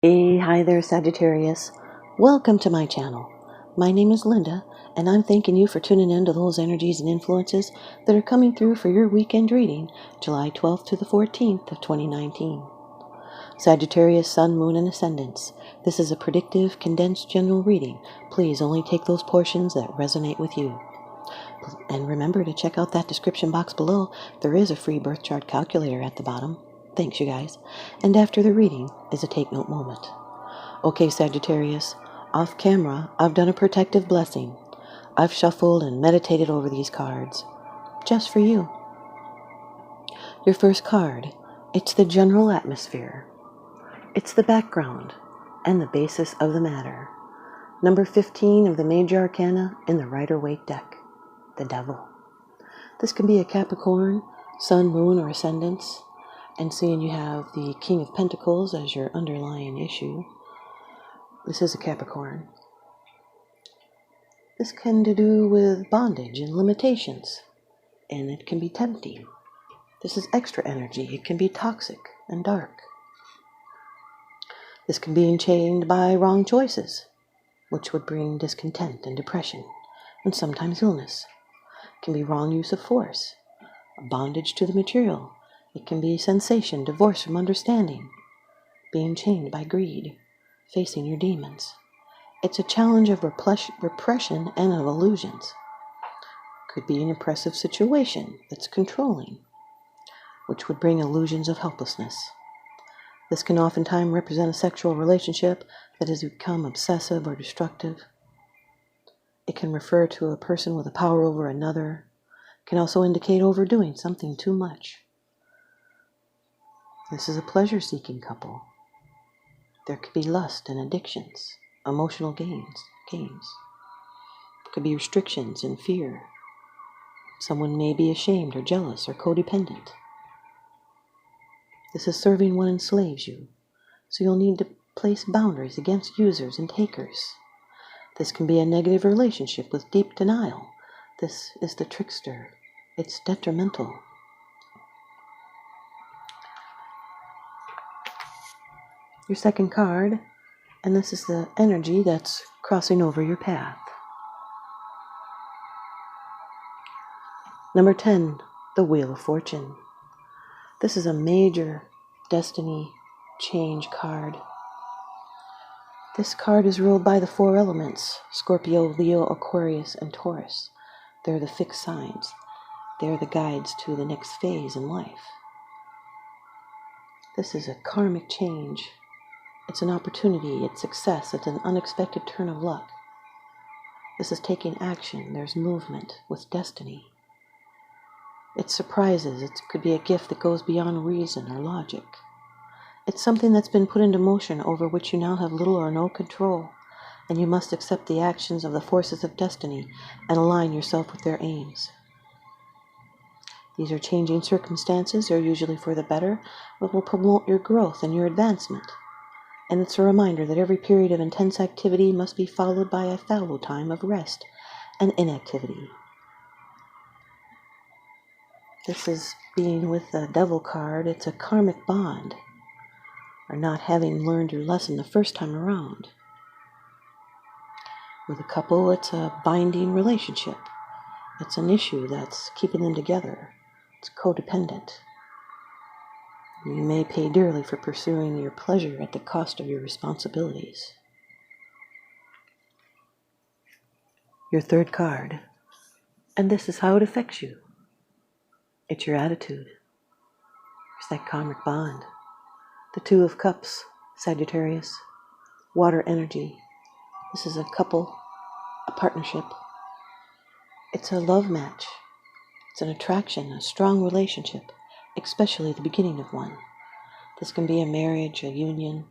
Hey, hi there, Sagittarius. Welcome to my channel. My name is Lynda, and I'm thanking you for tuning in to those energies and influences that are coming through for your weekend reading, July 12th to the 14th of 2019. Sagittarius, Sun, Moon, and Ascendants. This is a predictive, condensed general reading. Please only take those portions that resonate with you. And remember to check out that description box below. There is a free birth chart calculator at the bottom. Thanks, you guys. And after the reading is a take note moment. Okay, Sagittarius, off camera, I've done a protective blessing. I've shuffled and meditated over these cards, just for you. Your first card, it's the general atmosphere. It's the background and the basis of the matter. Number 15 of the major arcana in the Rider-Waite deck, the Devil. This can be a Capricorn, Sun, Moon, or Ascendants. And seeing you have the King of Pentacles as your underlying issue, this is a Capricorn. This can do with bondage and limitations, and it can be tempting. This is extra energy. It can be toxic and dark. This can be enchained by wrong choices, which would bring discontent and depression, and sometimes illness. It can be wrong use of force, bondage to the material. It can be sensation, divorce from understanding, being chained by greed, facing your demons. It's a challenge of repression and of illusions. Could be an oppressive situation that's controlling, which would bring illusions of helplessness. This can oftentimes represent a sexual relationship that has become obsessive or destructive. It can refer to a person with a power over another. It can also indicate overdoing something too much. This is a pleasure-seeking couple. There could be lust and addictions, emotional games. It could be restrictions and fear. Someone may be ashamed or jealous or codependent. This is serving what enslaves you, so you'll need to place boundaries against users and takers. This can be a negative relationship with deep denial. This is the trickster. It's detrimental. Your second card, and this is the energy that's crossing over your path. Number 10, the Wheel of Fortune. This is a major destiny change card. This card is ruled by the four elements: Scorpio, Leo, Aquarius, and Taurus. They're the fixed signs. They're the guides to the next phase in life. This is a karmic change. It's an opportunity, it's success, it's an unexpected turn of luck. This is taking action. There's movement with destiny. It's surprises. It could be a gift that goes beyond reason or logic. It's something that's been put into motion over which you now have little or no control, and you must accept the actions of the forces of destiny and align yourself with their aims. These are changing circumstances. They're usually for the better, but will promote your growth and your advancement. And it's a reminder that every period of intense activity must be followed by a fallow time of rest and inactivity. This is being with the Devil card. It's a karmic bond, or not having learned your lesson the first time around. With a couple, it's a binding relationship. It's an issue that's keeping them together. It's codependent. You may pay dearly for pursuing your pleasure at the cost of your responsibilities. Your third card, and this is how it affects you. It's your attitude. It's that karmic bond. The Two of Cups, Sagittarius. Water energy. This is a couple, a partnership. It's a love match. It's an attraction, a strong relationship, especially the beginning of one. This can be a marriage, a union,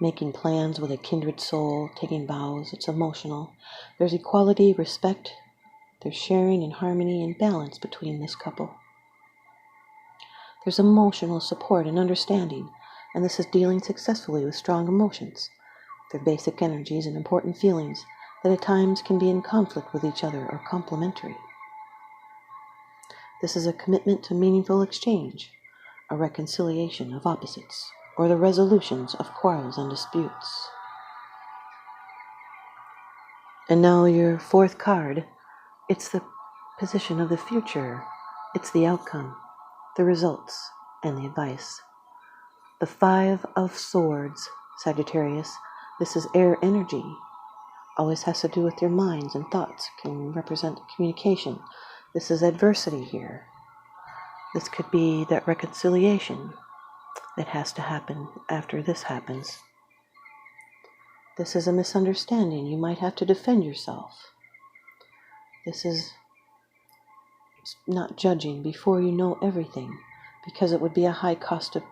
making plans with a kindred soul, taking vows. It's emotional. There's equality, respect. There's sharing and harmony and balance between this couple. There's emotional support and understanding, and this is dealing successfully with strong emotions. They're basic energies and important feelings that at times can be in conflict with each other or complementary. This is a commitment to meaningful exchange, a reconciliation of opposites, or the resolutions of quarrels and disputes. And now your fourth card, it's the position of the future. It's the outcome, the results, and the advice. The Five of Swords, Sagittarius. This is air energy. Always has to do with your minds and thoughts. Can represent communication. This is adversity here. This could be that reconciliation that has to happen after this happens. This is a misunderstanding. You might have to defend yourself. This is not judging before you know everything, because it would be a high cost of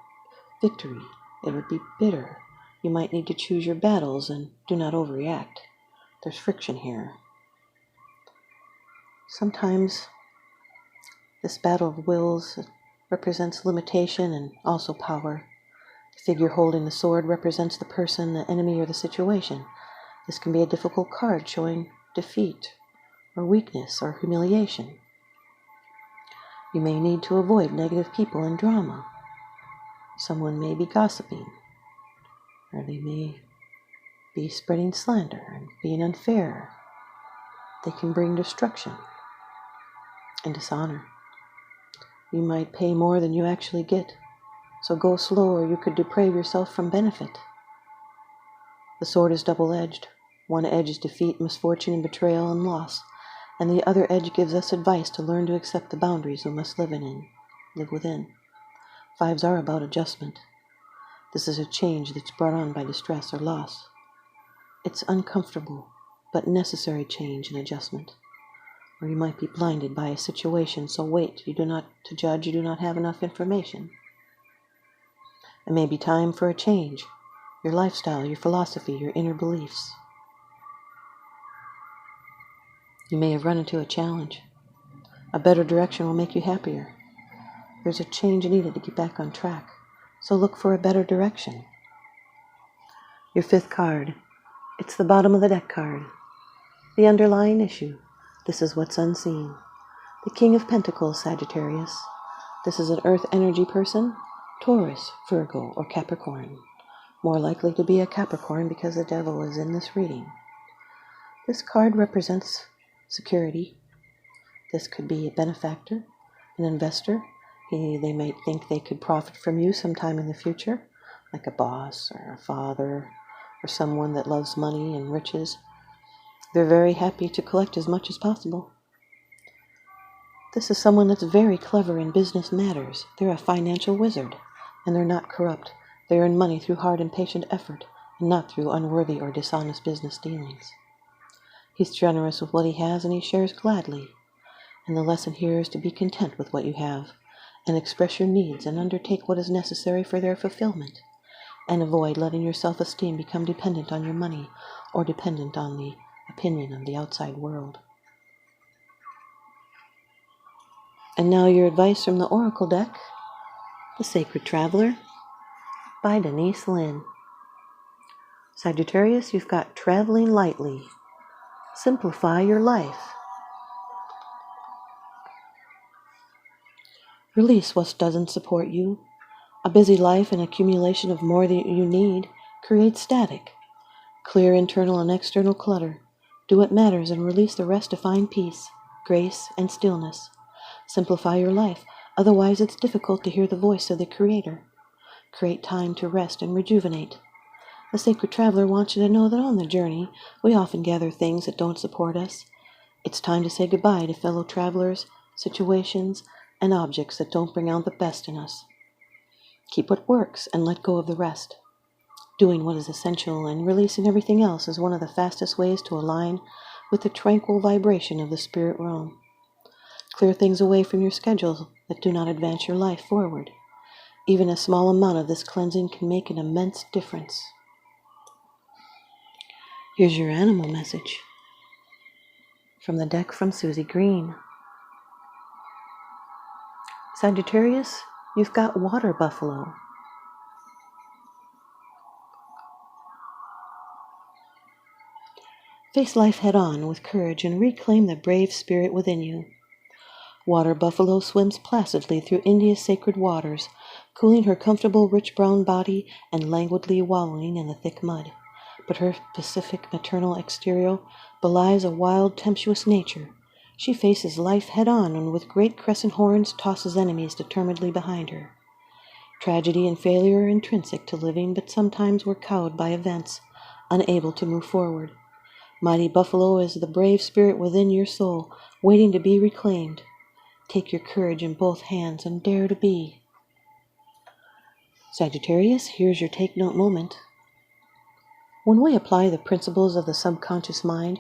victory. It would be bitter. You might need to choose your battles and do not overreact. There's friction here. Sometimes this battle of wills represents limitation and also power. The figure holding the sword represents the person, the enemy, or the situation. This can be a difficult card showing defeat or weakness or humiliation. You may need to avoid negative people and drama. Someone may be gossiping, or they may be spreading slander and being unfair. They can bring destruction and dishonor. You might pay more than you actually get, so go slow or you could deprave yourself from benefit. The sword is double-edged. One edge is defeat, misfortune, and betrayal and loss, and the other edge gives us advice to learn to accept the boundaries we must live within. Fives are about adjustment. This is a change that's brought on by distress or loss. It's uncomfortable, but necessary change and adjustment. Or you might be blinded by a situation, so wait. You do not have enough information. It may be time for a change. Your lifestyle, your philosophy, your inner beliefs. You may have run into a challenge. A better direction will make you happier. There's a change needed to get back on track, so look for a better direction. Your fifth card, it's the bottom of the deck card. The underlying issue. This is what's unseen. The King of Pentacles, Sagittarius. This is an earth energy person, Taurus, Virgo, or Capricorn. More likely to be a Capricorn because the devil is in this reading. This card represents security. This could be a benefactor, an investor. They might think they could profit from you sometime in the future, like a boss or a father or someone that loves money and riches. They're very happy to collect as much as possible. This is someone that's very clever in business matters. They're a financial wizard, and they're not corrupt. They earn money through hard and patient effort, and not through unworthy or dishonest business dealings. He's generous with what he has, and he shares gladly. And the lesson here is to be content with what you have, and express your needs and undertake what is necessary for their fulfillment, and avoid letting your self-esteem become dependent on your money or dependent on the opinion of the outside world. And now your advice from the Oracle deck, The Sacred Traveler, by Denise, Linn. Sagittarius, you've got traveling lightly. Simplify your life. Release what doesn't support you. A busy life and accumulation of more than you need creates static. Clear internal and external clutter. Do what matters and release the rest to find peace, grace, and stillness. Simplify your life, otherwise it's difficult to hear the voice of the Creator. Create time to rest and rejuvenate. The Sacred Traveler wants you to know that on the journey, we often gather things that don't support us. It's time to say goodbye to fellow travelers, situations, and objects that don't bring out the best in us. Keep what works and let go of the rest. Doing what is essential and releasing everything else is one of the fastest ways to align with the tranquil vibration of the spirit realm. Clear things away from your schedule that do not advance your life forward. Even a small amount of this cleansing can make an immense difference. Here's your animal message from the deck from Susie Green. Sagittarius, you've got water buffalo. Face life head on with courage and reclaim the brave spirit within you. Water buffalo swims placidly through India's sacred waters, cooling her comfortable rich brown body and languidly wallowing in the thick mud. But her pacific maternal exterior belies a wild, tempestuous nature. She faces life head-on and with great crescent horns tosses enemies determinedly behind her. Tragedy and failure are intrinsic to living, but sometimes we're cowed by events, unable to move forward. Mighty Buffalo is the brave spirit within your soul, waiting to be reclaimed. Take your courage in both hands and dare to be. Sagittarius, here's your take note moment. When we apply the principles of the subconscious mind,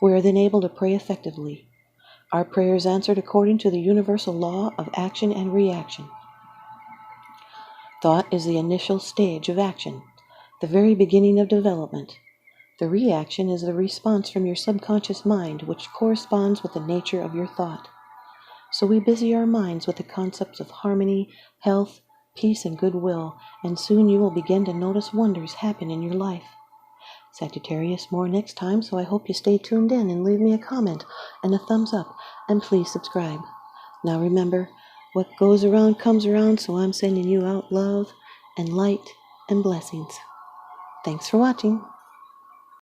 we are then able to pray effectively. Our prayer is answered according to the universal law of action and reaction. Thought is the initial stage of action, the very beginning of development. The reaction is the response from your subconscious mind, which corresponds with the nature of your thought. So we busy our minds with the concepts of harmony, health, peace, and goodwill, and soon you will begin to notice wonders happen in your life. Sagittarius, more next time, so I hope you stay tuned in and leave me a comment and a thumbs up, and please subscribe. Now remember, what goes around comes around, so I'm sending you out love and light and blessings. Thanks for watching.